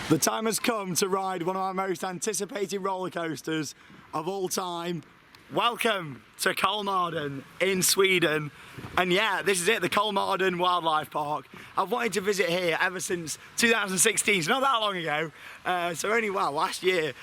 The time has come to ride one of our most anticipated roller coasters of all time. Welcome to Kolmården in Sweden. And yeah, this is it, the Kolmården Wildlife Park. I've wanted to visit here ever since 2016, so not that long ago. Last year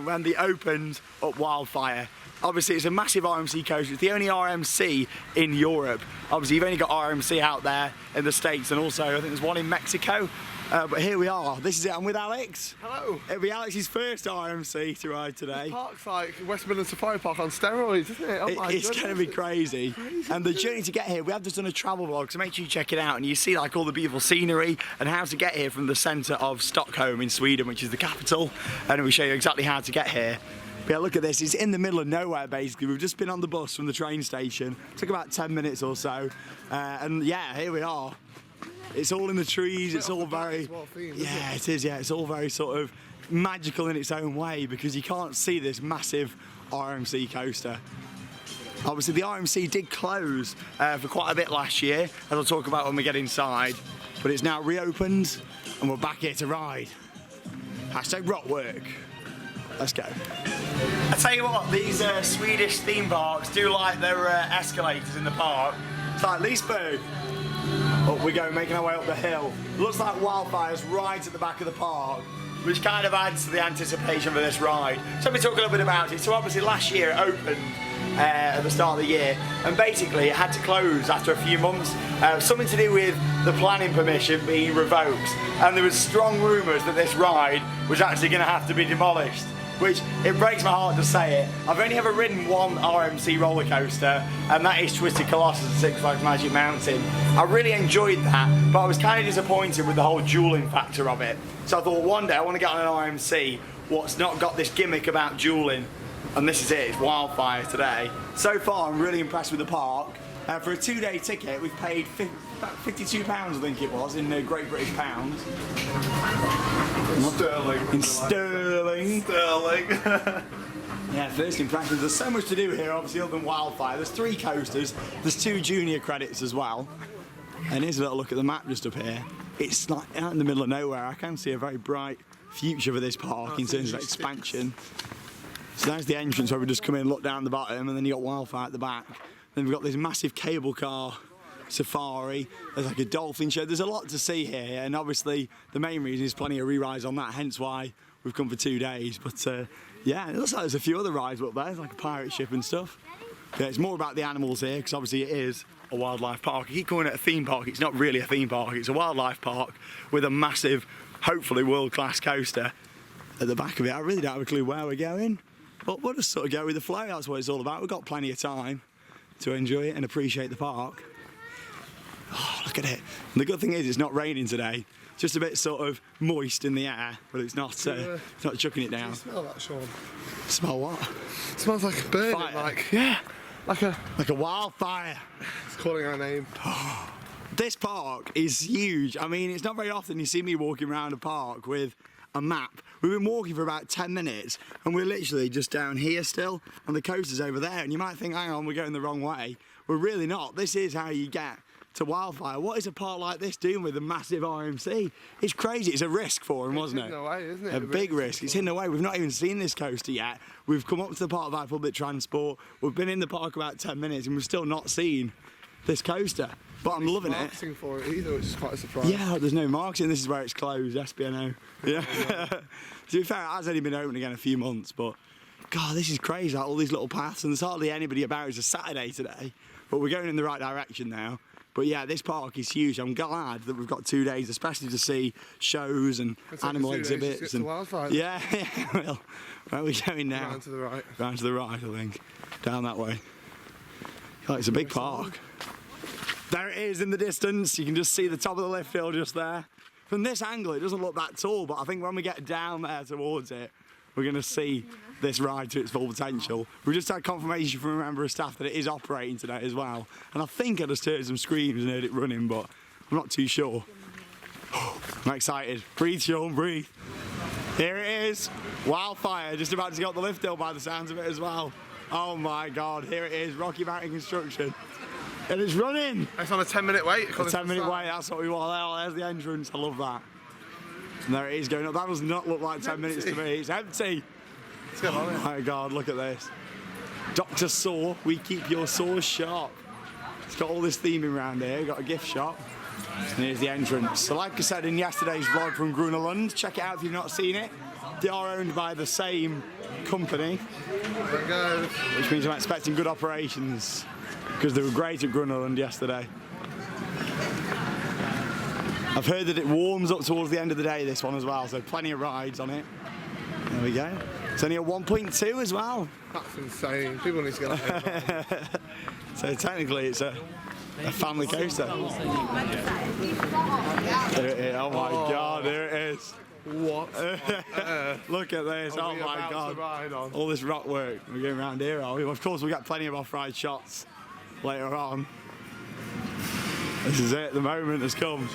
when they opened up Wildfire. Obviously it's a massive RMC coaster, it's the only RMC in Europe. Obviously you've only got RMC out there in the States, and also I think there's one in Mexico. But here we are, this is it, I'm with Alex. Hello. It'll be Alex's first RMC to ride today. The park's like West Midlands Safari Park on steroids, isn't it? It's going to be crazy. And the journey to get here, we have just done a travel vlog, so make sure you check it out and you see like all the beautiful scenery and how to get here from the centre of Stockholm in Sweden, which is the capital, and we show you exactly how to get here. But yeah, look at this, it's in the middle of nowhere basically. We've just been on the bus from the train station, took about 10 minutes or so, and yeah, here we are. It's all in the trees, it's all very, yeah it is, yeah, it's all very sort of magical in its own way because you can't see this massive RMC coaster. Obviously the RMC did close for quite a bit last year, as I'll talk about when we get inside, but it's now reopened and we're back here to ride. Hashtag rock work. Let's go. I tell you what, these Swedish theme parks do like their escalators in the park. It's like Leesburg. Up we go, making our way up the hill. Looks like Wildfire's right at the back of the park, which kind of adds to the anticipation for this ride. So let me talk a little bit about it. So obviously last year it opened at the start of the year, and basically it had to close after a few months. Something to do with the planning permission being revoked, and there was strong rumours that this ride was actually going to have to be demolished. Which, it breaks my heart to say it. I've only ever ridden one RMC roller coaster, and that is Twisted Colossus at Six Flags Magic Mountain. I really enjoyed that, but I was kind of disappointed with the whole dueling factor of it. So I thought one day I want to get on an RMC what's not got this gimmick about dueling, and this is it, it's Wildfire today. So far I'm really impressed with the park. For a 2-day ticket we've paid about £52 I think it was in Great British pounds. Sterling. In sterling. Sterling. Yeah, first impressions. There's so much to do here, obviously, other than Wildfire. There's 3 coasters, there's 2 junior credits as well. And here's a little look at the map just up here. It's like out in the middle of nowhere. I can see a very bright future for this park in terms of expansion. So there's the entrance where we just come in, look down the bottom, and then you got Wildfire at the back. Then we've got this massive cable car safari, there's like a dolphin show, there's a lot to see here, and obviously the main reason is plenty of re-rides on that, hence why we've come for 2 days. But yeah, it looks like there's a few other rides up there, there's like a pirate ship and stuff. Yeah, it's more about the animals here, because obviously it is a wildlife park. I keep calling it a theme park, it's not really a theme park, it's a wildlife park with a massive, hopefully world-class coaster at the back of it. I really don't have a clue where we're going, but we'll just sort of go with the flow, that's what it's all about. We've got plenty of time to enjoy it and appreciate the park. Oh, look at it. And the good thing is it's not raining today. It's just a bit sort of moist in the air, but it's not chucking it down. Do you smell that, Sean? Smell what? It smells like a burning, like a wildfire. It's calling our name. This park is huge. I mean, it's not very often you see me walking around a park with a map. We've been walking for about 10 minutes and we're literally just down here still, and the coaster's over there, and you might think, hang on, we're going the wrong way. We're really not. This is how you get to Wildfire. What is a park like this doing with a massive RMC? It's crazy. It's a risk for him, wasn't it? It's hidden away, isn't it? A big risk. It's hidden away. We've not even seen this coaster yet. We've come up to the park via public transport. We've been in the park about 10 minutes and we've still not seen this coaster. But I'm loving it. Marketing for it either, which is quite a surprise. Yeah, there's no marketing. This is where it's closed, SBNO. Yeah. To be fair, it has only been open again a few months, but God, this is crazy. Like all these little paths, and there's hardly anybody about. It's a Saturday today, but we're going in the right direction now. But yeah, this park is huge. I'm glad that we've got 2 days, especially to see shows and animal exhibits. And yeah, well, where are we going now? Round to the right. Round to the right, I think. Down that way. Oh, it's a big park. There it is in the distance. You can just see the top of the lift hill just there. From this angle, it doesn't look that tall, but I think when we get down there towards it, we're going to see this ride to its full potential. We've just had confirmation from a member of staff that it is operating today as well. And I think I just heard some screams and heard it running, but I'm not too sure. I'm excited. Breathe, Sean, breathe. Here it is. Wildfire, just about to get up the lift hill by the sounds of it as well. Oh my God, here it is, Rocky Mountain Construction. And it's running. It's on a 10-minute wait. A 10-minute wait, that's what we want. There's the entrance, I love that. And there it is going up. That does not look like 10 minutes to me. It's empty. Oh my God, look at this. Dr. Saw, we keep your saws sharp. It's got all this theming around here. Got a gift shop. And here's the entrance. So like I said in yesterday's vlog from Grunelund, check it out if you've not seen it. They are owned by the same company. There we go. Which means I'm expecting good operations. Because they were great at Grunelund yesterday. I've heard that it warms up towards the end of the day, this one as well, so plenty of rides on it. There we go. It's only a 1.2 as well. That's insane. People need to get that. So technically it's a family coaster. There it is. Oh my God, there it is. What? Look at this, oh my God. All this rock work. We're going around here, are we? Of course we'll get plenty of off-ride shots later on. This is it, the moment has come.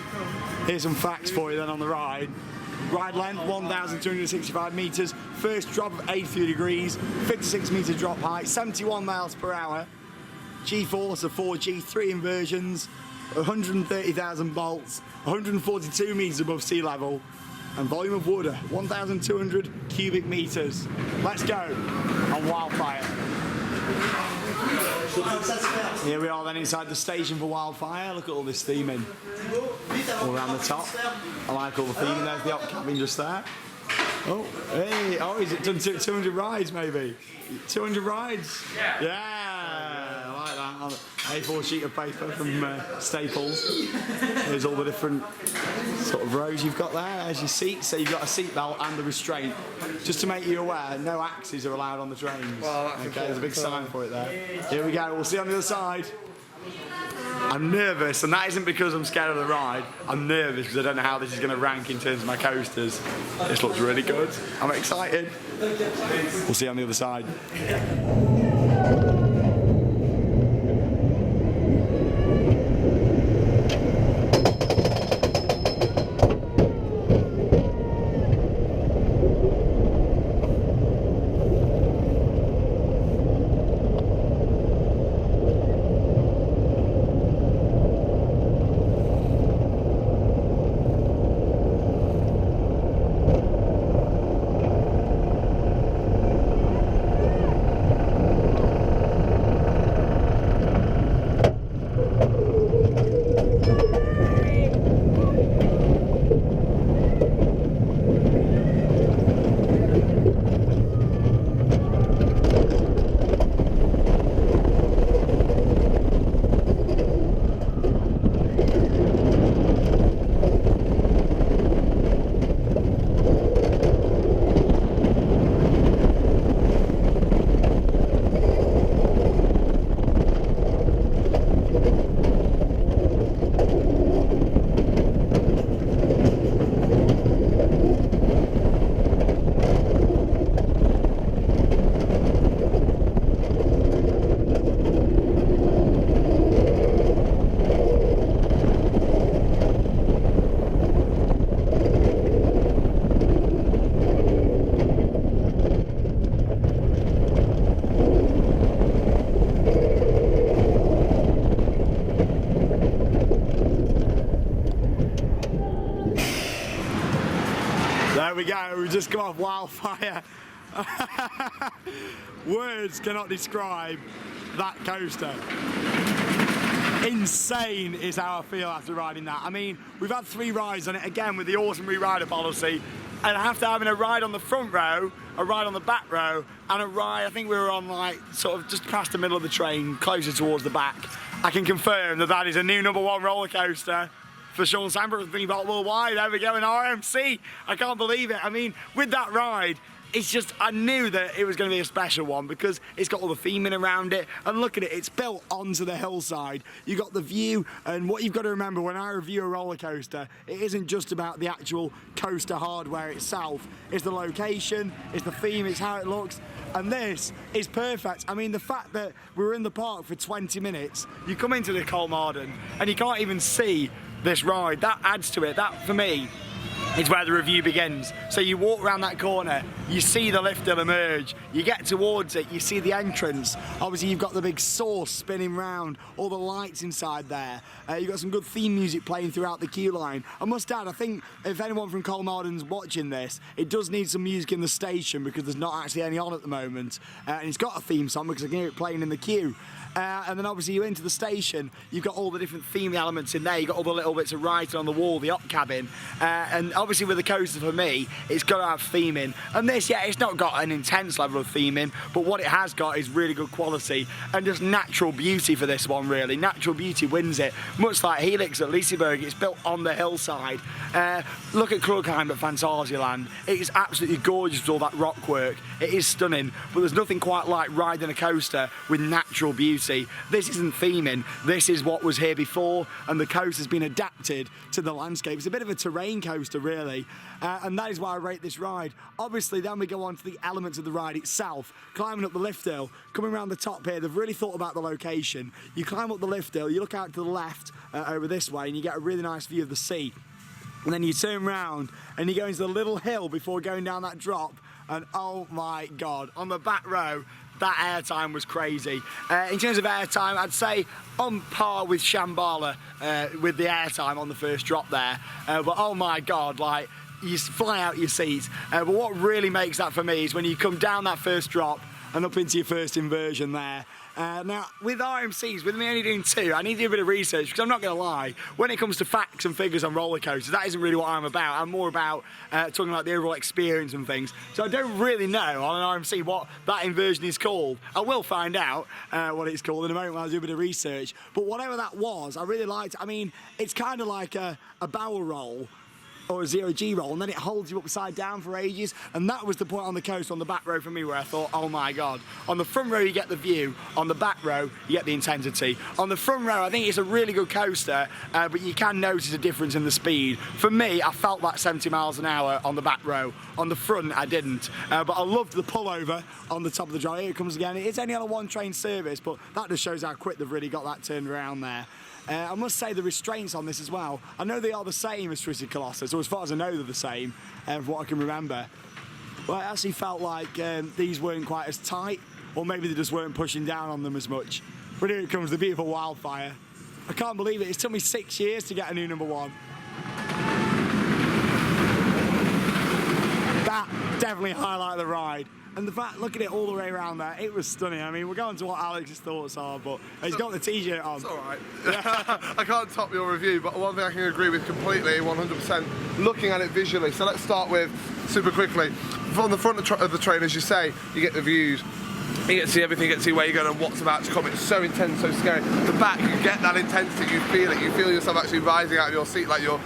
Here's some facts for you then on the ride. Ride length 1,265 metres, first drop of 83 degrees, 56 metre drop height, 71 miles per hour, G-force of 4 G3 inversions, 130,000 volts, 142 metres above sea level, and volume of water 1,200 cubic metres. Let's go on Wildfire. Here we are then inside the station for Wildfire. Look at all this theming all around the top. I like all the theming. There's the op cabin just there. Oh, hey, oh, is it done 200 rides maybe? 200 rides? Yeah, I like that. On A4 sheet of paper from Staples. There's all the different sort of rows you've got there. There's your seats, so you've got a seat belt and a restraint. Just to make you aware, no axes are allowed on the trains. Well, that's okay, there's a big sign for it there. Here we go, we'll see you on the other side. I'm nervous, and that isn't because I'm scared of the ride. I'm nervous because I don't know how this is going to rank in terms of my coasters. This looks really good. I'm excited. We'll see you on the other side. There we go, we just come off Wildfire. Words cannot describe that coaster. Insane is how I feel after riding that. I mean, we've had 3 rides on it, again with the awesome re-rider policy, and after having a ride on the front row, a ride on the back row, and a ride, I think we were on like sort of just past the middle of the train, closer towards the back, I can confirm that that is a new #1 roller coaster for Sean Sandbrook Theme Park Worldwide. There we go, in RMC. I can't believe it. I mean, with that ride, it's just, I knew that it was going to be a special one because it's got all the theming around it, and look at it, it's built onto the hillside. You got the view, and what you've got to remember when I review a roller coaster, it isn't just about the actual coaster hardware itself. It's the location, it's the theme, it's how it looks, and this is perfect. I mean, the fact that we were in the park for 20 minutes, you come into the Kolmården and you can't even see this ride, that adds to it. That, for me, is where the review begins. So you walk around that corner, you see the lift hill emerge, you get towards it, you see the entrance. Obviously you've got the big sauce spinning round, all the lights inside there. You've got some good theme music playing throughout the queue line. I must add, I think if anyone from Kolmården's watching this, it does need some music in the station because there's not actually any on at the moment. And it's got a theme song because I can hear it playing in the queue. And then obviously you enter the station, you've got all the different theme elements in there, you've got all the little bits of writing on the wall, the op cabin, and obviously with the coaster for me, it's got to have theming. And this, yeah, it's not got an intense level of theming, but what it has got is really good quality and just natural beauty for this one, really. Natural beauty wins it. Much like Helix at Liseberg, it's built on the hillside. Look at Krugheim at Phantasialand. It is absolutely gorgeous with all that rock work. It is stunning, but there's nothing quite like riding a coaster with natural beauty. This isn't theming, this is what was here before, and the coaster's been adapted to the landscape. It's a bit of a terrain coaster, really, and that is why I rate this ride. Obviously, then we go on to the elements of the ride itself. Climbing up the lift hill, coming around the top here, they've really thought about the location. You climb up the lift hill, you look out to the left over this way, and you get a really nice view of the sea. And then you turn round, and you go into the little hill before going down that drop, and oh my God, on the back row, that airtime was crazy. In terms of airtime, I'd say on par with Shambhala with the airtime on the first drop there. But oh my God, like, you fly out your seat. But what really makes that for me is when you come down that first drop and up into your first inversion there. Now, with RMCs, with me only doing 2, I need to do a bit of research because I'm not going to lie, when it comes to facts and figures on roller coasters, that isn't really what I'm about. I'm more about talking about the overall experience and things. So I don't really know on an RMC what that inversion is called. I will find out what it's called in a moment when I do a bit of research. But whatever that was, I really liked it. I mean, it's kind of like a barrel roll, or a 0G roll, and then it holds you upside down for ages, and that was the point on the coast on the back row for me where I thought, oh my God. On the front row you get the view, on the back row you get the intensity. On the front row I think it's a really good coaster, but you can notice a difference in the speed. For me, I felt that 70 miles an hour on the back row. On the front I didn't, but I loved the pullover on the top of the drive. Here it comes again. It's only on a 1-train service, but that just shows how quick they've really got that turned around there. I must say the restraints on this as well, I know they are the same as Twisted Colossus, or as far as I know they're the same, from what I can remember. But I actually felt like these weren't quite as tight, or maybe they just weren't pushing down on them as much. But here it comes, the beautiful Wildfire. I can't believe it, it's took me 6 years to get a new #1. That definitely highlighted the ride. And the fact, look at it all the way around there, it was stunning. I mean, we're going to what Alex's thoughts are, but he's got the t-shirt on. It's all right. I can't top your review, but one thing I can agree with completely, 100%, looking at it visually. So let's start with, super quickly, from the front of the train, as you say, you get the views. You get to see everything, you get to see where you're going and what's about to come. It's so intense, so scary. The back, you get that intensity, you feel it. You feel yourself actually rising out of your seat like you're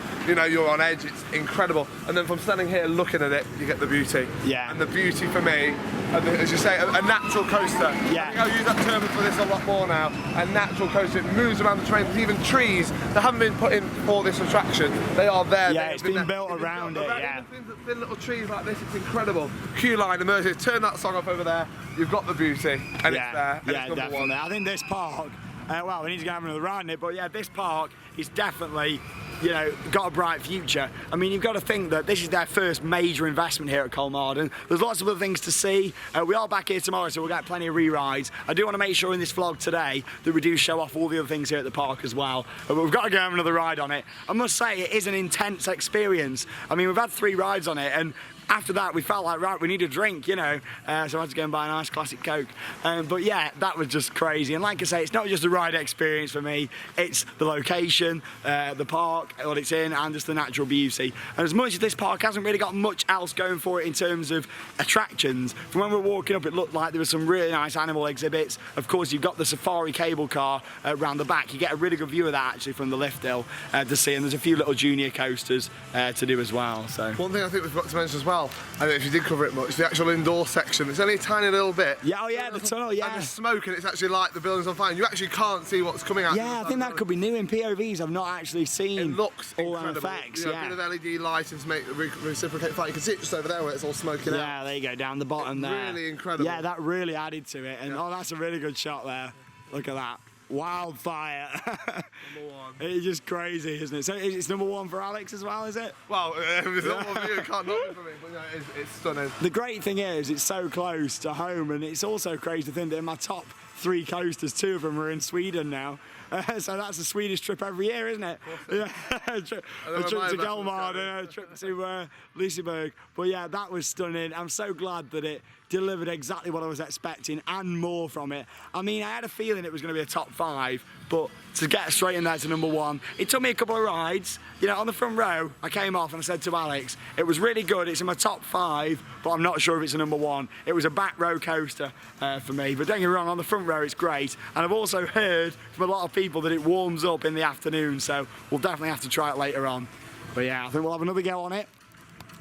on edge. It's incredible. And then from standing here looking at it, you get the beauty. Yeah. And the beauty for me, and as you say, a natural coaster. Yeah. I think I'll use that term for this a lot more now. A natural coaster. It moves around the train. There's even trees that haven't been put in for this attraction. They are there. Yeah, it's been built around it. Yeah. Thin little trees like this, it's incredible. Queue line, immersive. Turn that song off over there. You've got the beauty, and it's there. And yeah, it's definitely. I think this park, well, we need to go have another ride in it, but yeah, this park is definitely, you know, got a bright future. I mean, you've got to think that this is their first major investment here at Kolmården. There's lots of other things to see. We are back here tomorrow, so we'll get plenty of re-rides. I do want to make sure in this vlog today that we do show off all the other things here at the park as well. But we've got to go have another ride on it. I must say, it is an intense experience. I mean, we've had 3 rides on it, and after that, we felt like, right, we need a drink, you know, so I had to go and buy a nice classic Coke. But yeah, that was just crazy. And like I say, it's not just a ride experience for me, it's the location, the park, what it's in, and just the natural beauty. And as much as this park hasn't really got much else going for it in terms of attractions, from when we were walking up, it looked like there were some really nice animal exhibits. Of course, you've got the safari cable car around the back. You get a really good view of that, actually, from the lift hill to see. And there's a few little junior coasters to do as well. So one thing I think we've got to mention as well, I don't know if you did cover it much, the actual indoor section. It's only a tiny little bit. Yeah, oh yeah, the tunnel, yeah. And the smoke, and it's actually like the building's on fire. And you actually can't see what's coming out. Yeah, I think that could be new in POVs. I've not actually seen. It looks all incredible. Effects. You know, a bit of LED lighting to make reciprocate fire. You can see it just over there where it's all smoking out. Yeah, there you go, down the bottom there. Really incredible. Yeah, that really added to it. And oh, that's a really good shot there. Look at that. Wildfire. Number one. It's just crazy, isn't it? So it's number one for Alex as well, is it? Well, with all of you, can't knock it for me, but yeah, it's stunning. The great thing is it's so close to home, and it's also crazy to think that in my top 3 coasters, 2 of them are in Sweden now. So that's a Swedish trip every year, isn't it? Yeah. a trip to Kolmården, a trip to Liseberg. But yeah, that was stunning. I'm so glad that it delivered exactly what I was expecting and more from it. I mean, I had a feeling it was going to be a top 5, but to get straight in there to number 1, it took me a couple of rides. You know, on the front row, I came off and I said to Alex, it was really good, it's in my top 5, but I'm not sure if it's a number 1. It was a back row coaster for me, but don't get me wrong, on the front row it's great. And I've also heard from a lot of people that it warms up in the afternoon, so we'll definitely have to try it later on. But yeah, I think we'll have another go on it.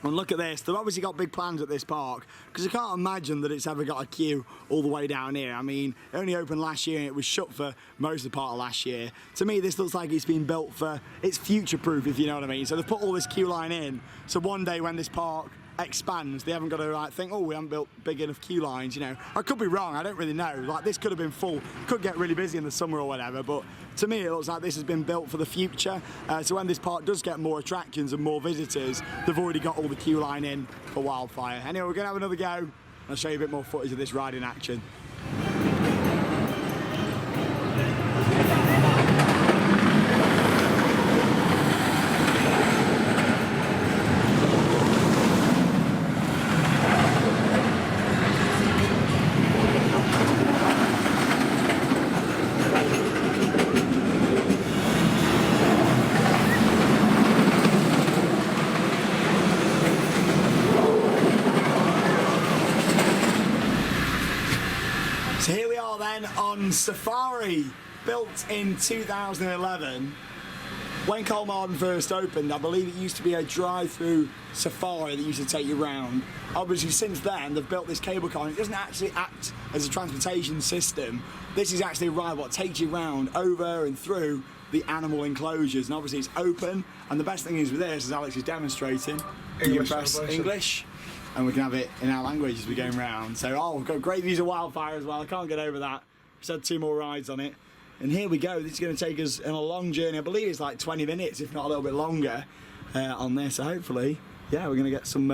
And look at this, they've obviously got big plans at this park, because I can't imagine that it's ever got a queue all the way down here. I mean, it only opened last year and it was shut for most of the part of last year. To me, this looks like it's been built for, it's future-proof, if you know what I mean. So they've put all this queue line in, so one day when this park expands, they haven't got to like think, oh, we haven't built big enough queue lines, you know. I could be wrong, I don't really know. Like, this could have been full, could get really busy in the summer or whatever, but to me it looks like this has been built for the future. So when this park does get more attractions and more visitors, they've already got all the queue line in for Wildfire. Anyway, we're gonna have another go. I'll show you a bit more footage of this ride in action. So here we are then on Safari, built in 2011. When Kolmården first opened, I believe it used to be a drive-through safari that used to take you around. Obviously since then they've built this cable car and it doesn't actually act as a transportation system. This is actually a ride what takes you around over and through the animal enclosures, and obviously it's open, and the best thing is with this, as Alex is demonstrating, you press English and we can have it in our language as we're going round. So, oh, we've got great views of Wildfire as well, I can't get over that. We've had 2 more rides on it. And here we go, this is going to take us on a long journey. I believe it's like 20 minutes, if not a little bit longer, on this. So hopefully, yeah, we're going to get some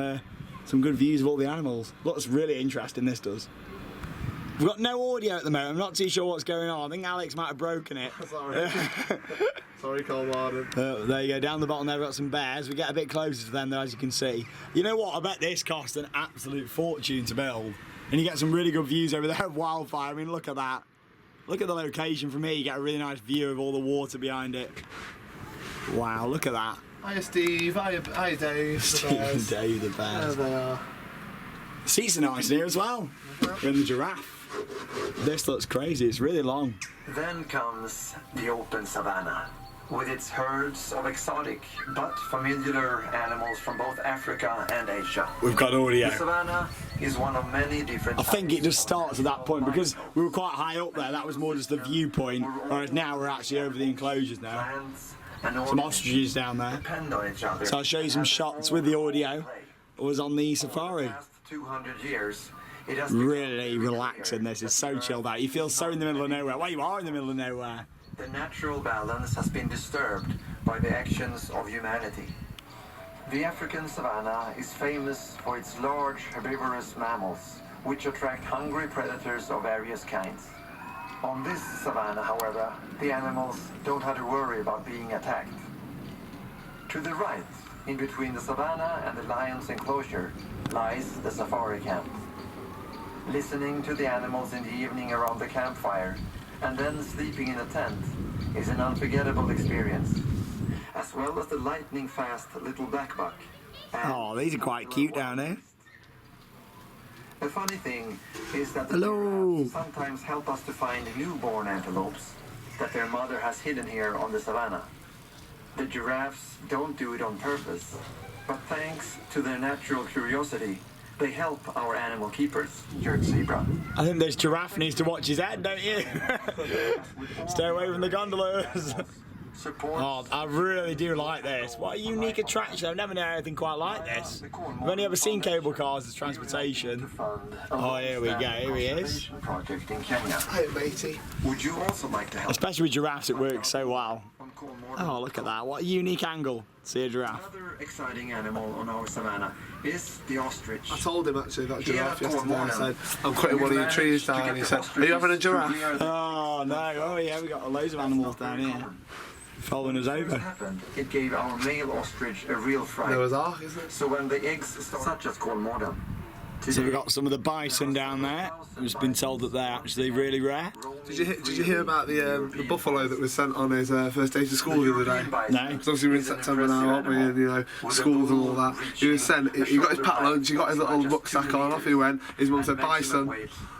good views of all the animals. Looks really interesting, this does. We've got no audio at the moment, I'm not too sure what's going on. I think Alex might have broken it. Sorry. Sorry, Kolmården. There you go, down the bottom there we've got some bears. We get a bit closer to them though, as you can see. You know what, I bet this cost an absolute fortune to build. And you get some really good views over there of Wildfire. I mean, look at that. Look at the location from here, you get a really nice view of all the water behind it. Wow, look at that. Hi Steve, hi Dave. Steve and Dave the bears. There they are. The seats are nice here as well. We're in the giraffe. This looks crazy, it's really long. Then comes the open savanna, with its herds of exotic but familiar animals from both Africa and Asia. We've got audio. The savanna is one of many different I think it just starts at that point because we were quite high up there, that was more just the viewpoint, whereas now we're actually over the enclosures now. plants and Some ostriches down there. depend on each other. So I'll show you some shots with the audio. It was on the safari. For the past 200 years, it has Really become relaxing, clear this is that so there chilled are out. You feel so in the middle of nowhere. Well, you are in the middle of nowhere. The natural balance has been disturbed by the actions of humanity. The African savanna is famous for its large herbivorous mammals, which attract hungry predators of various kinds. On this savanna, however, the animals don't have to worry about being attacked. To the right, in between the savanna and the lion's enclosure, lies the safari camp. Listening to the animals in the evening around the campfire, and then sleeping in a tent, is an unforgettable experience, as well as the lightning-fast little blackbuck. and Oh, these are quite cute down there. The funny thing is that the Hello. giraffes sometimes help us to find newborn antelopes that their mother has hidden here on the savanna. The giraffes don't do it on purpose, but thanks to their natural curiosity, they help our animal keepers, jerk zebra. I think this giraffe needs to watch his head, don't you? Stay away from the gondolas. Oh, I really do like this. What a unique attraction. I've never known anything quite like this. I've only ever seen cable cars as transportation. Oh, here we go, here he is. Hey, matey. Would you also like to help? Especially with giraffes, it works so well. On Kolmården? Oh, look at that. What a unique angle. See a giraffe. Another exciting animal on our savannah is the ostrich. I told him actually that Here giraffe at yesterday. I Kolmården, said, I'm cutting one of your trees down. And he said, are you having a giraffe? Oh, no. Oh, yeah, we got loads of animals down here. Following us over. Happened, it gave our male ostrich a real fright. There was arc, isn't it? So when the eggs start, such as Kolmården. So we've got some of the bison down there. We've been told that they're actually really rare. Did you hear about the buffalo that was sent on his first day to school the other day? No. Because obviously we're in September now, aren't we? And you know, schools and all that. He was sent. He got his packed lunch. He got his little rucksack on. Off he went. His mum said, "Bye, son."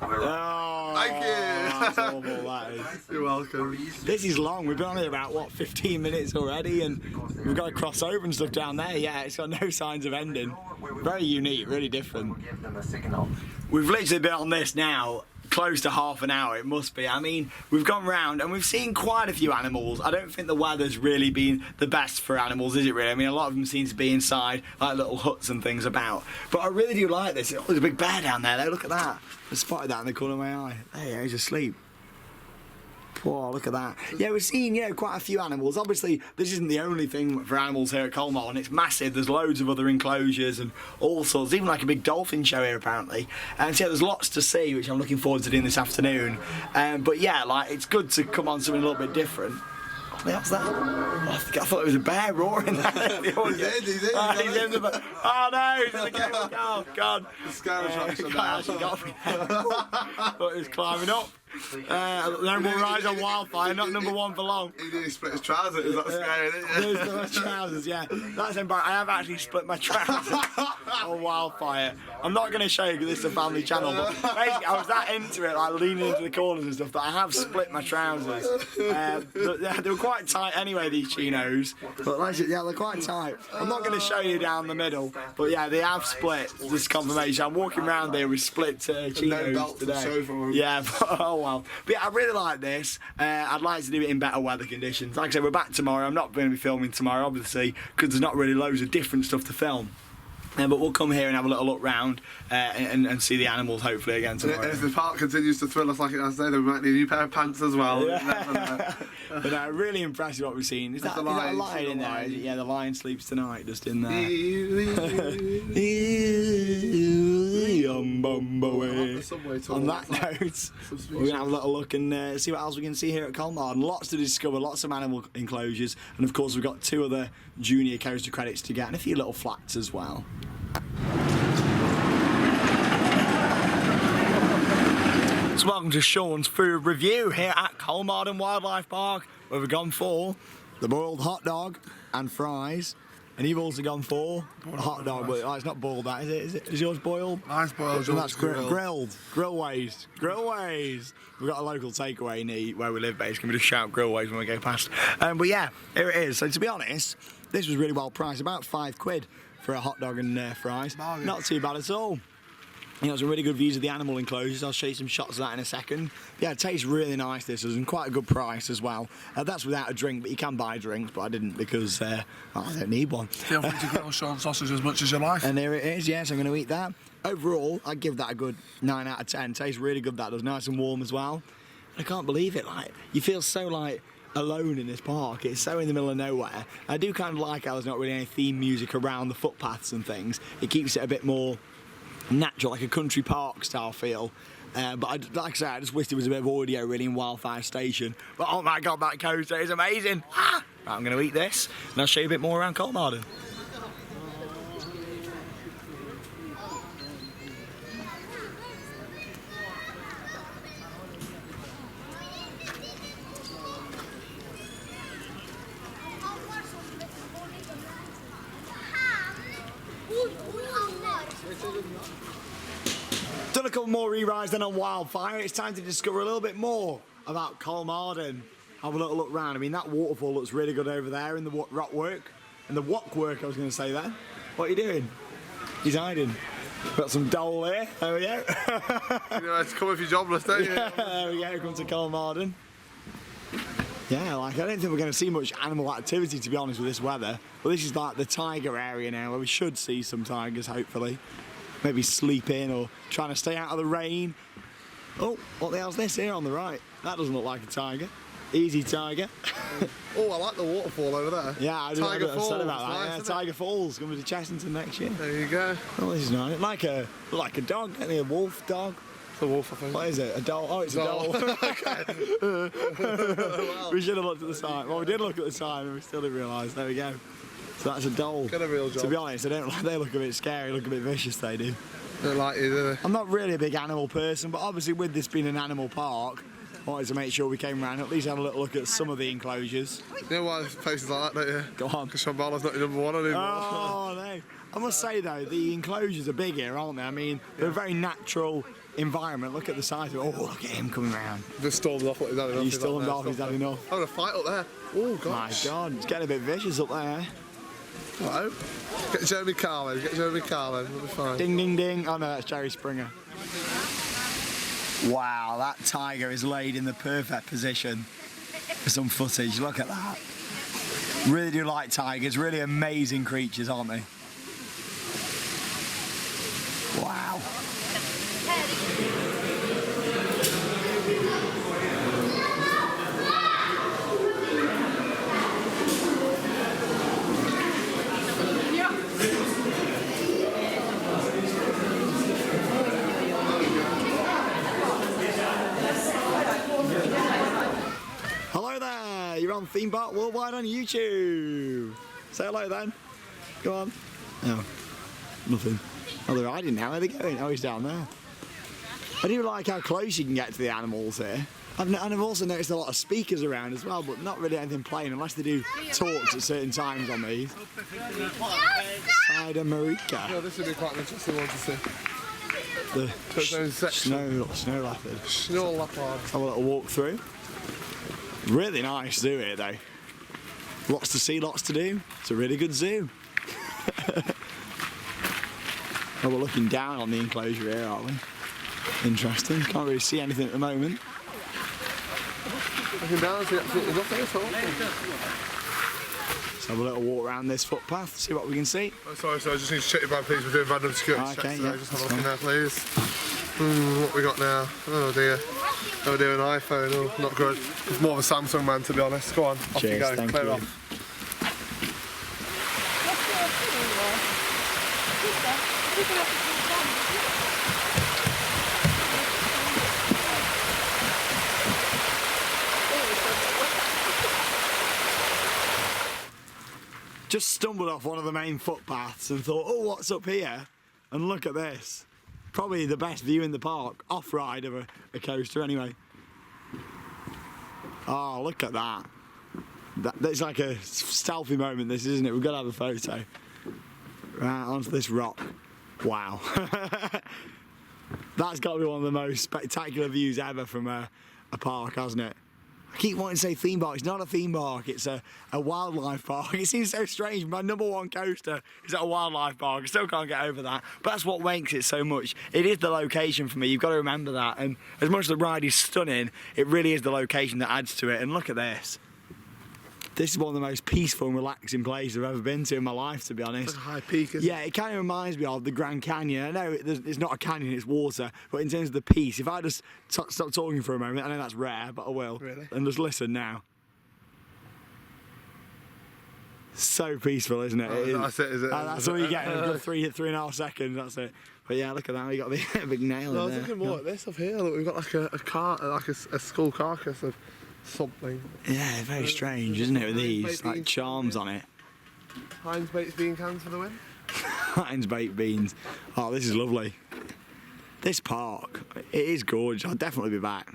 Oh, Thank you. That's awful, that is. You're welcome. This is long. We've been on here about, what, 15 minutes already, and we've got to cross over and stuff down there. Yeah, it's got no signs of ending. Very unique, really different. Give them a signal. We've literally been on this now close to half an hour, it must be. I mean, we've gone round and we've seen quite a few animals. I don't think the weather's really been the best for animals, is it really? I mean, a lot of them seem to be inside, like little huts and things about. But I really do like this. Oh, there's a big bear down there, though. Look at that. I spotted that in the corner of my eye. There, he's asleep. Oh, look at that. Yeah, we've seen, quite a few animals. Obviously, this isn't the only thing for animals here at Kolmården. It's massive. There's loads of other enclosures and all sorts. Even like a big dolphin show here, apparently. And so yeah, there's lots to see, which I'm looking forward to doing this afternoon. But yeah, like, it's good to come on something a little bit different. What's that? Oh, I thought it was a bear roaring there. He's in. Oh no, he's in the cable. Oh God. The scary attraction Actually got me there. Thought he was climbing up. No more rise on Wildfire, not number one for long. He nearly split his trousers. Is that scary, didn't you? He split my trousers, yeah. That's embarrassing. I have actually split my trousers on Wildfire. I'm not going to show you because this is a family channel, but basically I was that into it, like leaning into the corners and stuff, that I have split my trousers. They were quite tight anyway, these chinos. But yeah, they're quite tight. I'm not going to show you down the middle, but yeah, they have split. This confirmation. I'm walking around here with split chinos today. Yeah, but, oh well. But yeah, I really like this. I'd like to do it in better weather conditions. Like I said, we're back tomorrow. I'm not going to be filming tomorrow, obviously, because there's not really loads of different stuff to film. But we'll come here and have a little look round and see the animals hopefully again tomorrow. And if the park continues to thrill us like it has today, then we might need a new pair of pants as well. Yeah. But really impressed with what we've seen. Is that a lion in there? Yeah, the lion sleeps tonight, just in there. On that note, we're going to have a little look and see what else we can see here at Kolmården. Lots to discover, lots of animal enclosures, and of course we've got 2 other junior coaster credits to get and a few little flats as well. So welcome to Sean's food review here at Kolmården Wildlife Park, where we've gone for the boiled hot dog and fries. And you've also gone for a hot dog, but it's not boiled, that is it? Is yours boiled? Mine's boiled. And that's grilled. Grillways. We've got a local takeaway near where we live, basically. We just shout Grillways when we go past. But yeah, here it is. So to be honest, this was really well priced. About £5 for a hot dog and fries. Bargain. Not too bad at all. Some really good views of the animal enclosures. I'll show you some shots of that in a second. Yeah, it tastes really nice, this is, and quite a good price as well. That's without a drink, but you can buy drinks, but I didn't because I don't need one. Feel free to grill Sean sausage as much as you like. And there it is, yes, I'm going to eat that. Overall, I'd give that a good 9 out of 10. Tastes really good, that does. Nice and warm as well. I can't believe it, like, you feel so, like, alone in this park. It's so in the middle of nowhere. I do kind of like how there's not really any theme music around the footpaths and things. It keeps it a bit more natural, like a country park style feel. But like I said, I just wish there was a bit of audio really in Wildfire Station. But oh my god, that coaster is amazing! Right, I'm going to eat this and I'll show you a bit more around Kolmården. Done a couple more re-rides then on Wildfire. It's time to discover a little bit more about Kolmården. Have a little look round. I mean, that waterfall looks really good over there in the rock work. And the wok work, I was going to say there. What are you doing? He's hiding. Got some dole here. There we go. You know, it's come if you're jobless, don't you? Yeah, there we go. Come to Kolmården. Yeah, like I don't think we're going to see much animal activity, to be honest, with this weather. But this is like the tiger area now, where we should see some tigers, hopefully. Maybe sleeping or trying to stay out of the rain. Oh, what the hell's this here on the right? That doesn't look like a tiger. Easy tiger. Oh, I like the waterfall over there. Yeah, I Tiger said Falls, about that. nice, Yeah, Tiger Falls coming to Chessington next year. There you go. Oh, this is nice. Like a dog, isn't it? A wolf dog. It's a wolf, I think. What is it? A doll? Oh, it's a doll. We should have looked at the sign. Well, we did look at the sign and we still didn't realise. There we go. So that's a doll. Get a real job. To be honest, they look a bit scary, look a bit vicious, they do. Don't like you, do they? I'm not really a big animal person, but obviously with this being an animal park, I wanted to make sure we came round, at least have a little look at some of the enclosures. You know why places like that, don't you? Go on. Because Shambhala's not your number one anymore. Oh, no. I must say though, the enclosures are big here, aren't they? I mean, they're a very natural environment. Look at the size of it. Oh, look at him coming round. Just stormed off what he's had enough. He's stormed off, he's had enough. Having a fight up there. Oh, My gosh. God, it's getting a bit vicious up there. Hello. Get Jeremy Carlin. Get Jeremy Carlin. We'll be fine. Ding, ding, ding. Oh no, that's Jerry Springer. Wow, that tiger is laid in the perfect position for some footage. Look at that. Really do like tigers. Really amazing creatures, aren't they? Wow. Hello there, you're on Theme Park Worldwide on YouTube. Say hello then. Go on. No, nothing. Oh, they're hiding now. Where are they going? Oh, he's down there. I do like how close you can get to the animals here. And I've also noticed a lot of speakers around as well, but not really anything playing unless they do talks at certain times on these. Cider Marika. Yeah, this would be quite an interesting one to see. The snow leopard. Snow leopard. Have a little walk through. Really nice zoo here though. Lots to see, lots to do. It's a really good zoo. Oh, we're looking down on the enclosure here, aren't we? Interesting. Can't really see anything at the moment. Looking down, see absolutely nothing at all. Let's have a little walk around this footpath, see what we can see. Oh, sorry, I just need to check your bag, please. We're doing random security Okay, checks today. yeah, Just have a look in there, please. What we got now? Oh dear. Oh dear, an iPhone. Oh, not good. It's more of a Samsung man, to be honest. Go on, off Cheers, you go. thank Clear you. off. Just stumbled off one of the main footpaths and thought, oh, what's up here? And look at this. Probably the best view in the park, off-ride of a coaster anyway. Oh, look at that. That's like a stealthy moment, this, isn't it? We've got to have a photo. Right, onto this rock. Wow. That's got to be one of the most spectacular views ever from a park, hasn't it? I keep wanting to say theme park. It's not a theme park, it's a wildlife park. It seems so strange. My number one coaster is at a wildlife park. I still can't get over that. But that's what makes it so much. It is the location for me. You've got to remember that. And as much as the ride is stunning, it really is the location that adds to it. And look at this. This is one of the most peaceful and relaxing places I've ever been to in my life, to be honest. It's a high peak, isn't Yeah, it kind of reminds me of the Grand Canyon. I know it's not a canyon, it's water, but in terms of the peace, if I just stop talking for a moment, I know that's rare, but I will, Really? and just listen now. So peaceful, isn't it? Oh, that's it, is it? That's all you get in a good 3.5 seconds, that's it. But yeah, look at that, we got a big nail No, I in was there. looking more at this up here. Look, we've got like a car, like a skull carcass of something. Yeah, very strange, isn't it, with these, like charms on it. Heinz baked bean cans for the win. Heinz baked beans. Oh, this is lovely. This park, it is gorgeous. I'll definitely be back.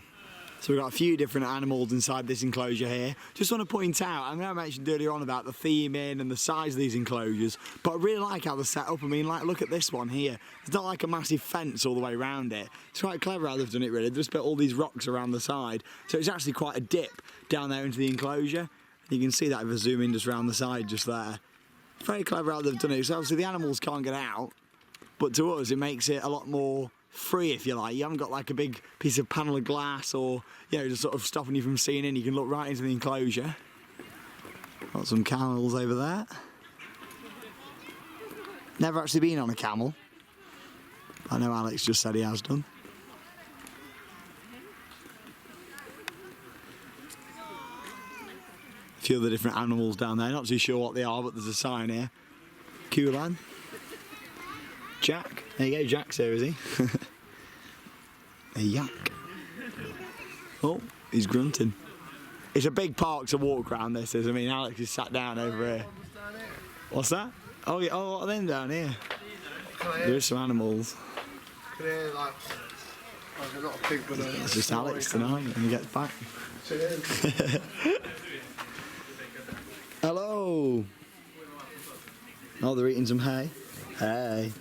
So we've got a few different animals inside this enclosure here. Just want to point out, I know I mentioned earlier on about the theming and the size of these enclosures, but I really like how they're set up. I mean, like, look at this one here. It's not like a massive fence all the way around it. It's quite clever how they've done it, really. They've just put all these rocks around the side. So it's actually quite a dip down there into the enclosure. You can see that if I zoom in just around the side just there. Very clever how they've done it. So obviously the animals can't get out, but to us it makes it a lot more free, if you like. You haven't got like a big piece of panel of glass or, you know, just sort of stopping you from seeing in. You can look right into the enclosure. Got some camels over there. Never actually been on a camel. I know Alex just said he has done. A few other different animals down there, not too sure what they are, but there's a sign here. Kulan. Jack. There you go, Jack's here, is he? A yak. Oh, he's grunting. It's a big park to walk around, this is. I mean, Alex is sat down over here. What's that? Oh, yeah, oh, what are them down here? There is some animals. It's just Alex tonight when he gets back. Hello. Oh, they're eating some hay. Hey.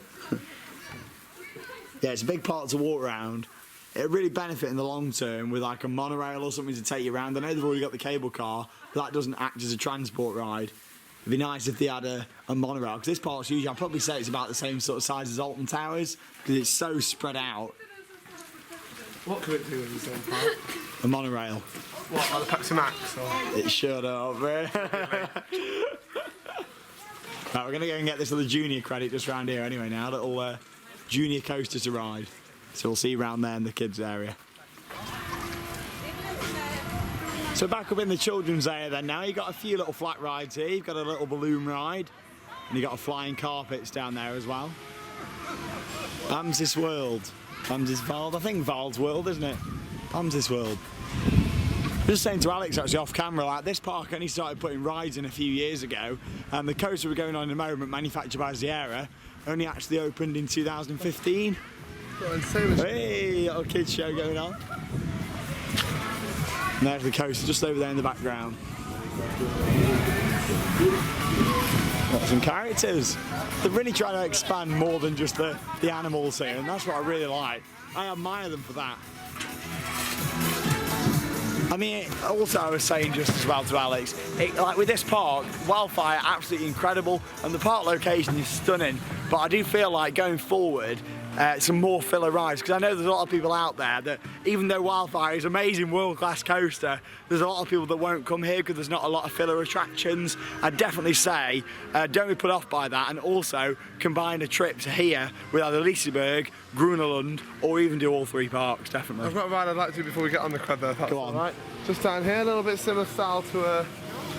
Yeah, it's a big park to walk around. It'd really benefit in the long term with like a monorail or something to take you around. I know they've already got the cable car, but that doesn't act as a transport ride. It'd be nice if they had a monorail, because this park's huge. I'd probably say it's about the same sort of size as Alton Towers, because it's so spread out. What could it do in the same park? A monorail. What, like the Pepsi Max? Or? It shut up, right, we're going to go and get this other junior credit just round here anyway now. Little junior coaster to ride. So we'll see you around there in the kids area. So back up in the children's area then now, you've got a few little flat rides here. You've got a little balloon ride, and you've got a flying carpets down there as well. Bamsis World. Bamsis Vald, I think Vald's World, isn't it? Bamsis World. Just saying to Alex actually off camera, like this park only started putting rides in a few years ago, and the coaster we're going on in a moment, manufactured by Sierra, only actually opened in 2015. Hey, little kids show going on. And there's the coaster just over there in the background. Got some characters. They're really trying to expand more than just the animals here, and that's what I really like. I admire them for that. I mean, also I was saying just as well to Alex, like with this park, Wildfire, absolutely incredible, and the park location is stunning, but I do feel like going forward, some more filler rides, because I know there's a lot of people out there that, even though Wildfire is an amazing world-class coaster, there's a lot of people that won't come here because there's not a lot of filler attractions. I'd definitely say don't be put off by that, and also combine a trip to here with either Liseberg, Grunelund, or even do all three parks, definitely. I've got a ride I'd like to do before we get on the crud though, if that's Go on. all right. Just down here, a little bit similar style to a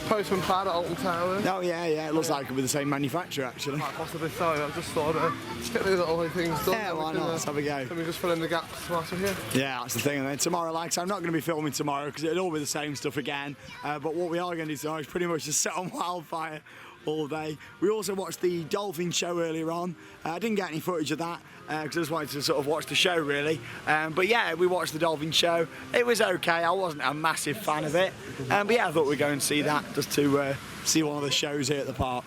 Postman Plaid at Alton Towers. Oh yeah, it looks like it with the same manufacturer actually. Quite possibly so. I just thought just get these little things done. Yeah, why not? Let's have a go. Let me just fill in the gaps whilst we're here. Yeah, that's the thing. And then tomorrow, like I said, I'm not going to be filming tomorrow because it'll all be the same stuff again. But what we are going to do tomorrow is pretty much just sit on Wildfire all day. We also watched the dolphin show earlier on. I didn't get any footage of that because I just wanted to sort of watch the show really. But yeah, we watched the dolphin show. It was okay. I wasn't a massive fan of it. But yeah, I thought we'd go and see that just to see one of the shows here at the park.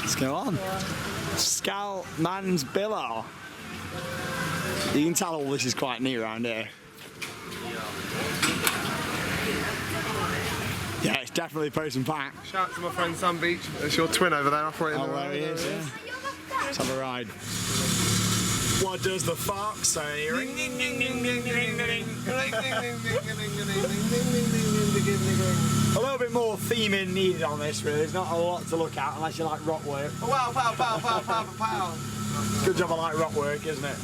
Let's go on. Skalman's Billar. You can tell all this is quite neat around here. Yeah, it's definitely Postman Pack. Shout out to my friend Sam Beach. It's your twin over there operating the there he is, yeah. Let's have a ride. What does the fox say? Ring, ding, ding, ding, ding, ding, ding. A little bit more theming needed on this, really. There's not a lot to look at unless you like rock work. Wow, pow, pow, pow, pow, pow. Good job I like rock work, isn't it?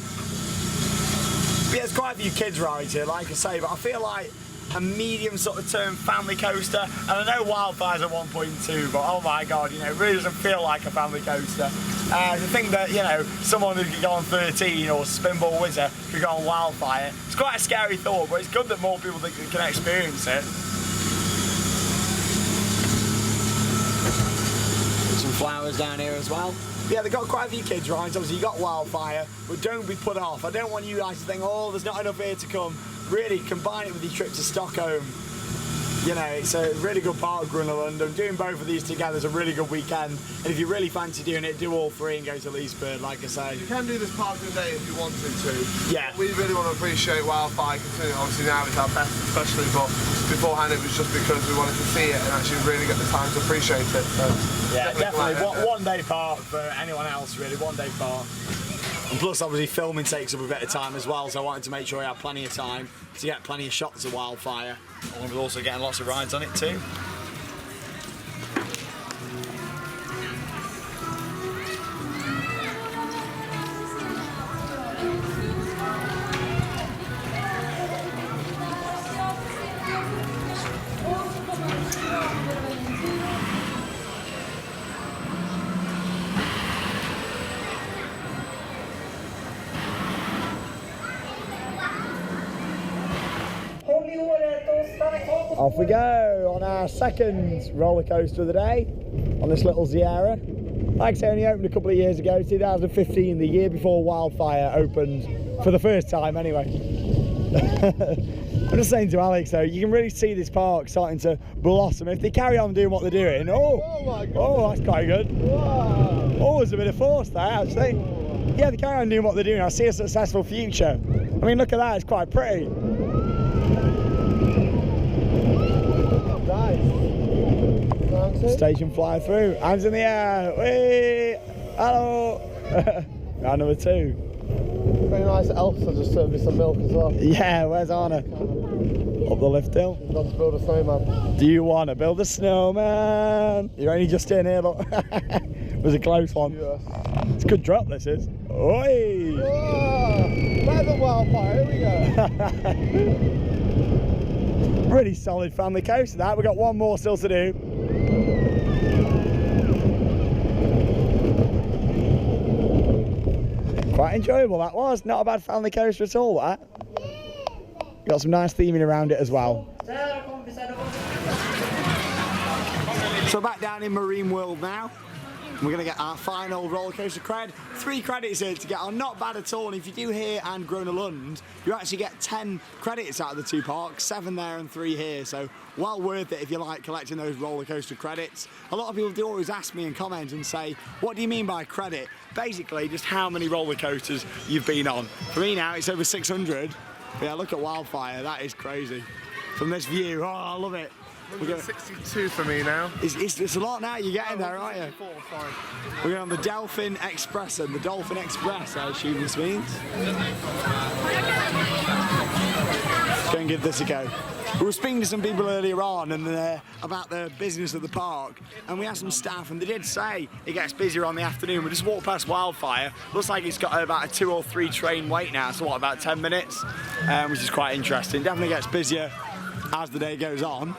But yeah, there's quite a few kids rides here, like I say, but I feel like a medium sort of term family coaster, and I know Wildfire's at 1.2, but oh my god, you know, it really doesn't feel like a family coaster. To think that, you know, someone who could go on 13 or Spinball Whizzer could go on Wildfire, it's quite a scary thought, but it's good that more people can experience it. Some flowers down here as well. Yeah, they've got quite a few kids rides. Obviously, you got Wildfire, but don't be put off. I don't want you guys to think, oh, there's not enough here to come. Really, combine it with your trip to Stockholm. You know, it's a really good part of Grunewald. Doing both of these together is a really good weekend. And if you really fancy doing it, do all three and go to Leesburg, like I say. You can do this park in a day if you wanted to. Yeah. We really want to appreciate Wildfire, considering obviously now it's our best especially, but beforehand it was just because we wanted to see it and actually really get the time to appreciate it. So yeah, definitely. One day park for anyone else, really. One day park. And plus, obviously, filming takes up a bit of time as well, so I wanted to make sure we had plenty of time to get plenty of shots of Wildfire. And we're also getting lots of rides on it too. Off we go on our second roller coaster of the day on this little Sierra. Like I say, only opened a couple of years ago, 2015, the year before Wildfire opened for the first time anyway. I'm just saying to Alex though, you can really see this park starting to blossom. If they carry on doing what they're doing, oh my God. Oh, that's quite good. Wow. Oh, there's a bit of force there actually. Yeah, they carry on doing what they're doing. I see a successful future. I mean, look at that, it's quite pretty. Station fly through, hands in the air, whee! Hello! Round number 2. Very nice Elsa just served me some milk as well. Yeah, where's Anna? Up the lift hill. Let's build a snowman. Do you want to build a snowman? You're only just in here, look. It was a close one. Yes. It's a good drop, this is. Oi! Oh, better than Wildfire, here we go. Really solid family coaster that. We've got one more still to do. Quite enjoyable that was. Not a bad family coaster at all, that. Got some nice theming around it as well. So back down in Marine World now. We're going to get our final roller coaster cred. 3 credits here to get on, not bad at all. And if you do here and Grunewald, you actually get 10 credits out of the 2 parks, 7 there and 3 here. So well worth it if you like collecting those roller coaster credits. A lot of people do always ask me in comments and say, what do you mean by credit? Basically, just how many roller coasters you've been on. For me now, it's over 600. But yeah, look at Wildfire, that is crazy. From this view, oh, I love it. 162 for me now. It's a lot now, you're getting there, aren't you? We're going on the Dolphin Express, and the Dolphin Express, I assume this means. Let's go and give this a go. We were speaking to some people earlier on and about the business of the park, and we asked some staff, and they did say it gets busier on the afternoon. We just walked past Wildfire. Looks like it's got about a 2 or 3 train wait now, so what, about 10 minutes? Which is quite interesting. Definitely gets busier as the day goes on.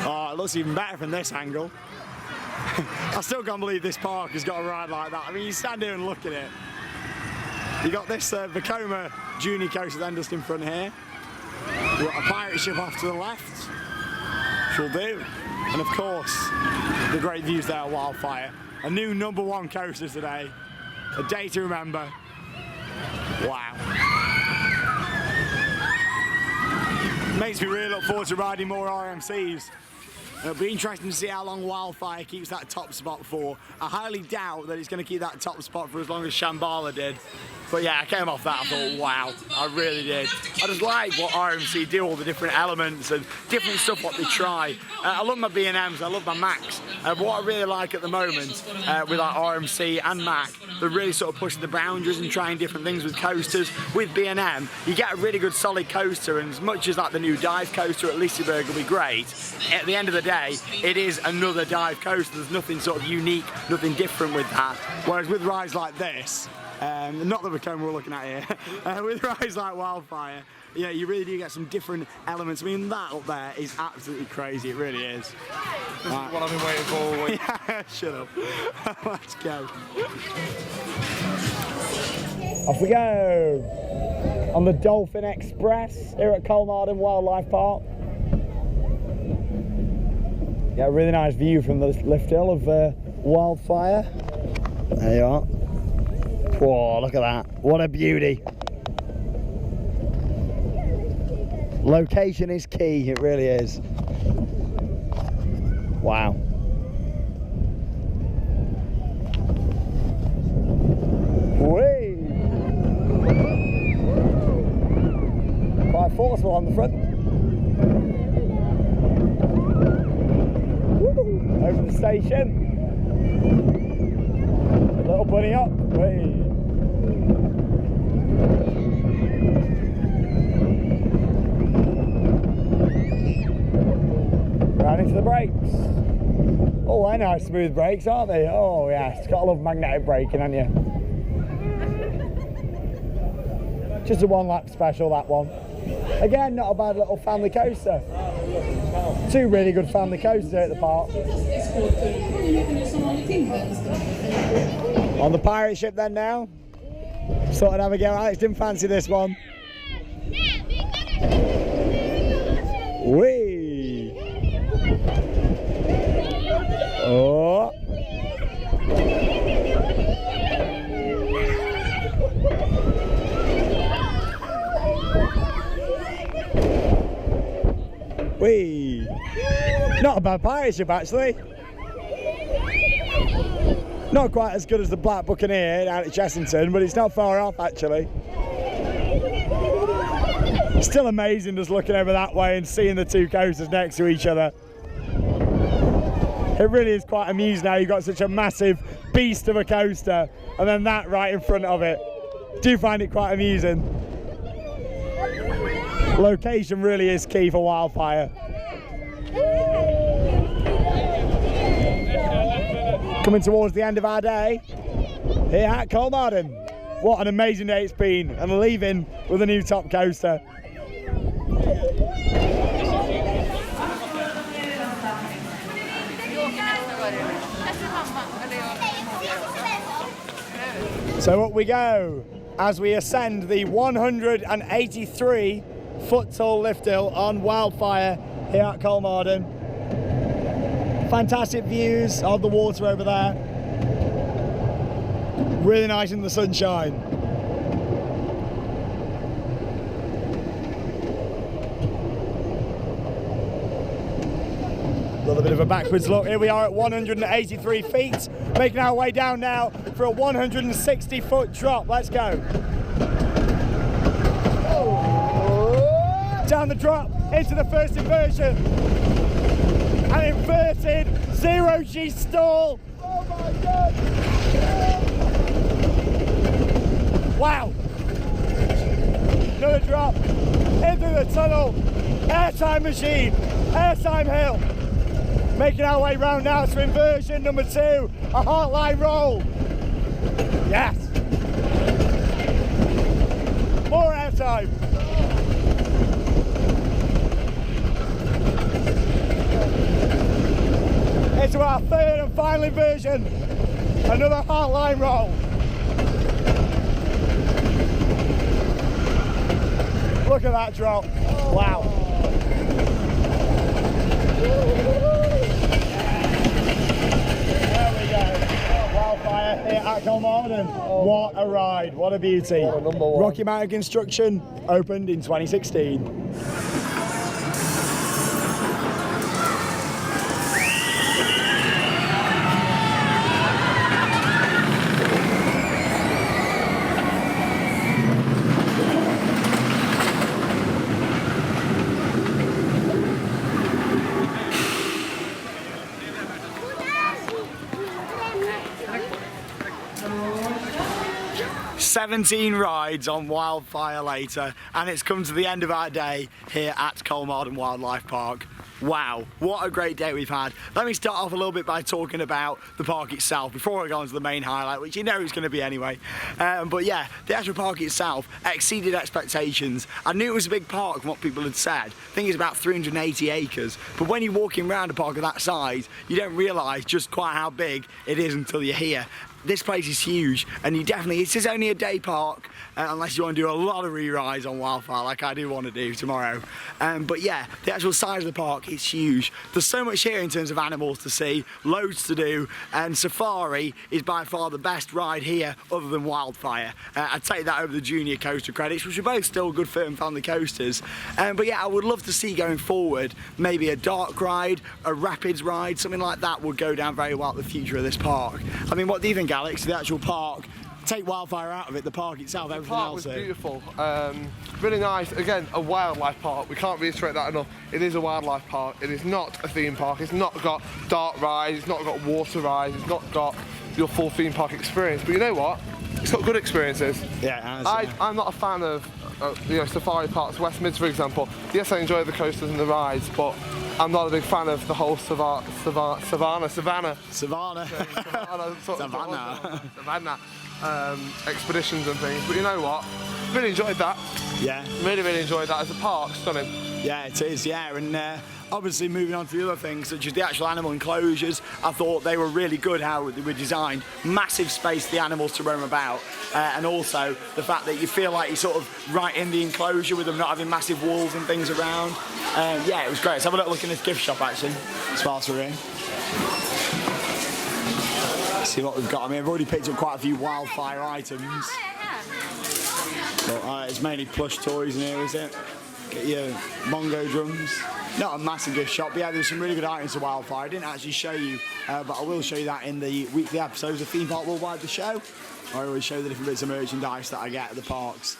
Oh, it looks even better from this angle. I still can't believe this park has got a ride like that. I mean, you stand here and look at it. You got this Vekoma Junior coaster then just in front here. We've got a pirate ship off to the left, which will do. And of course, the great views there at Wildfire. A new #1 coaster today. A day to remember. Wow. Makes me really look forward to riding more RMCs. It'll be interesting to see how long Wildfire keeps that top spot for. I highly doubt that it's going to keep that top spot for as long as Shambhala did. But yeah, I came off that, I thought, wow, I really did. I just like what RMC do, all the different elements and different stuff what they try. I love my B&Ms, I love my Macs. But what I really like at the moment with like RMC and Mac, they're really sort of pushing the boundaries and trying different things with coasters. With B&M, you get a really good solid coaster, and as much as like the new dive coaster at Leesburg will be great, at the end of the day, it is another dive coaster. There's nothing sort of unique, nothing different with that. Whereas with rides like this, not the Vekoma we're looking at here, with rides like Wildfire, yeah, you really do get some different elements. I mean, that up there is absolutely crazy, it really is. This is what I've been waiting for all week. Yeah, shut up. Let's go. Off we go on the Dolphin Express here at Kolmården Wildlife Park. Yeah, a really nice view from the lift hill of Wildfire. There you are. Whoa, look at that. What a beauty. Location is key, it really is. Wow. Whee! Quite forceful on the front. Woo! Over the station. A little bunny up. Whee! Round into the brakes. Oh, they're nice smooth brakes, aren't they? Oh yes, gotta love magnetic braking, haven't you? Just a 1 lap special, that one. Again, not a bad little family coaster. 2 really good family coasters at the park. On the pirate ship then now. Sort of have a go. Alex didn't fancy this one. Whee! Oh! Whee! Not a bad pirate ship actually. Not quite as good as the Black Buccaneer down at Chessington, but it's not far off actually. Still amazing just looking over that way and seeing the 2 coasters next to each other. It really is quite amusing now. You've got such a massive beast of a coaster and then that right in front of it. Do find it quite amusing. Location really is key for Wildfire. Coming towards the end of our day here at Kolmården. What an amazing day it's been, and leaving with a new top coaster. So up we go as we ascend the 183 foot tall lift hill on Wildfire here at Kolmården. Fantastic views of the water over there. Really nice in the sunshine. A little bit of a backwards look. Here we are at 183 feet, making our way down now for a 160 foot drop. Let's go. Down the drop into the first inversion. An inverted 0G stall. Oh my God. Wow. Another drop into the tunnel. Airtime machine, airtime hill. Making our way round now to inversion number 2, a heartline roll. Yes. More airtime. Into our 3rd and final inversion. Another heartline roll. Look at that drop. Wow. There we go. Wildfire here at Kolmården. What a ride. What a beauty. Rocky Mountain Construction opened in 2016. "17 rides on Wildfire later, and it's come to the end of our day here at Kolmården Wildlife Park. Wow, what a great day we've had. Let me start off a little bit by talking about the park itself before I go on to the main highlight, which you know it's going to be anyway. But yeah, the actual park itself exceeded expectations. I knew it was a big park from what people had said. I think it's about 380 acres. But when you're walking around a park of that size, you don't realise just quite how big it is until you're here. this place is huge, and it is only a day park, unless you want to do a lot of re-rides on Wildfire, like I do want to do tomorrow. But yeah, the actual size of the park is huge. There's so much here in terms of animals to see, loads to do, and Safari is by far the best ride here other than Wildfire. I'd take that over the junior coaster credits, which are both still good firm family coasters. But yeah, I would love to see going forward maybe a dark ride, a rapids ride, something like that would go down very well at the future of this park. I mean, what do you think, Alex? The actual park, take Wildfire out of it, the park itself, everything else. The park was beautiful, really nice. Again, a wildlife park. We can't reiterate that enough. It is a wildlife park. It is not a theme park. It's not got dark rides. It's not got water rides. It's not got your full theme park experience. But you know what? It's got good experiences. Yeah, it has, yeah. I'm not a fan of safari parks, West Mids for example. Yes, I enjoy the coasters and the rides, but I'm not a big fan of the whole savannah expeditions and things. But you know what? Really enjoyed that. Yeah. Really enjoyed that as a park. Stunning. Yeah, it is, yeah. And obviously moving on to the other things, such as the actual animal enclosures, I thought they were really good how they were designed. Massive space for the animals to roam about, and also the fact that you feel like you're sort of right in the enclosure with them not having massive walls and things around. Yeah, it was great. Let's have a little look in this gift shop actually, as far as we're in. See what we've got. I mean, I've already picked up quite a few Wildfire items. But, it's mainly plush toys in here, is it? Get your bongo drums. Not a massive gift shop, but yeah, there's some really good items to Wildfire. I didn't actually show you, but I will show you that in the weekly episodes of Theme Park Worldwide, the show. I always show the different bits of merchandise that I get at the parks.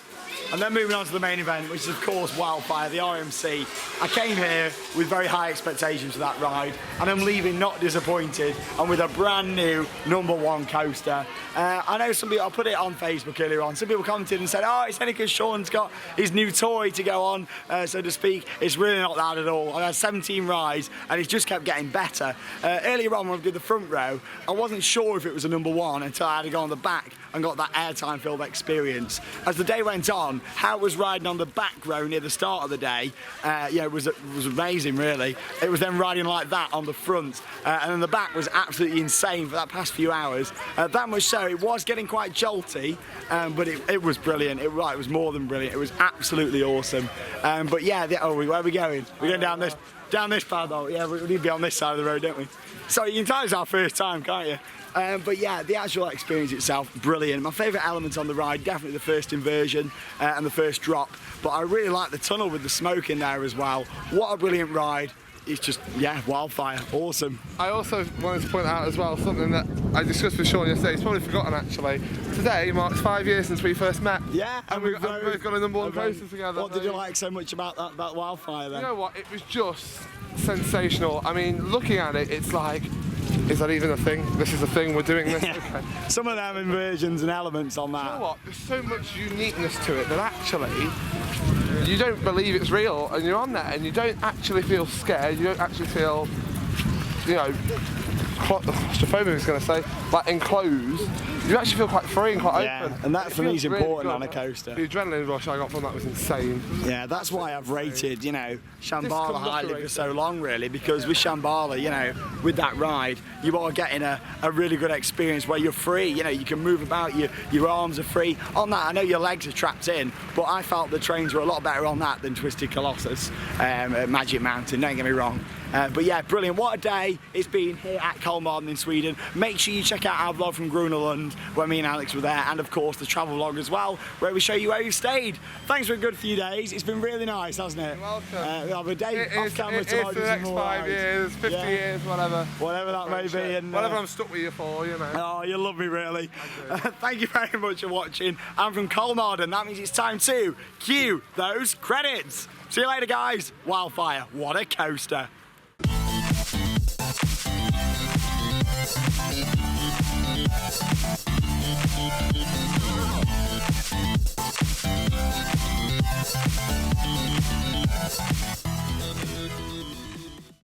And then moving on to the main event, which is of course Wildfire, the RMC. I came here with very high expectations for that ride, and I'm leaving not disappointed, and with a brand new #1 coaster. I know some people, I put it on Facebook earlier on, some people commented and said, oh, it's only because Sean's got his new toy to go on, so to speak. It's really not that at all. I had 17 rides, and it's just kept getting better. Earlier on when we did the front row, I wasn't sure if it was a #1 until I had to go on the back and got that airtime filled experience. As the day went on, how it was riding on the back row near the start of the day, yeah, it was amazing really. It was then riding like that on the front, and then the back was absolutely insane for that past few hours. That much so, it was getting quite jolty, but it was brilliant. It was more than brilliant. It was absolutely awesome. But yeah, where are we going? We're going down this path. Oh, yeah, we need to be on this side of the road, don't we? So you can tell it's our first time, can't you? But yeah, the actual experience itself, brilliant. My favourite elements on the ride, definitely the first inversion and the first drop. But I really like the tunnel with the smoke in there as well. What a brilliant ride. It's just, yeah, Wildfire, awesome. I also wanted to point out as well something that I discussed with Sean yesterday. He's probably forgotten actually. Today marks 5 years since we first met. Yeah, and we've both got a #1 coaster together. What did you like so much about that Wildfire then? You know what? It was just sensational. I mean, looking at it, it's like, is that even a thing? This is a thing, we're doing this? Okay. Some of them inversions and elements on that. You know what? There's so much uniqueness to it that actually you don't believe it's real, and you're on there and you don't actually feel scared, you don't actually feel, you know, claustrophobic I was going to say, like enclosed. You actually feel quite free and quite open. And that for me is important on a coaster. The adrenaline rush I got from that was insane. Yeah, that's why I've rated, you know, Shambhala highly for so long really, because with Shambhala, you know, with that ride, you are getting a really good experience where you're free, you know, you can move about, your arms are free. On that, I know your legs are trapped in, but I felt the trains were a lot better on that than Twisted Colossus at Magic Mountain, don't get me wrong. But yeah, brilliant. What a day it's been here at Kolmården in Sweden. Make sure you check out our vlog from Grunelund, where me and Alex were there, and of course the travel vlog as well, where we show you where we stayed. Thanks for a good few days. It's been really nice, hasn't it? You're welcome. We'll have a day off camera tomorrow. It's the next 5 years, 50 years, whatever. Whatever that may be. And, whatever I'm stuck with you for, you know. Oh, you love me really. Thank you very much for watching. I'm from Kolmården. That means it's time to cue those credits. See you later, guys. Wildfire, what a coaster.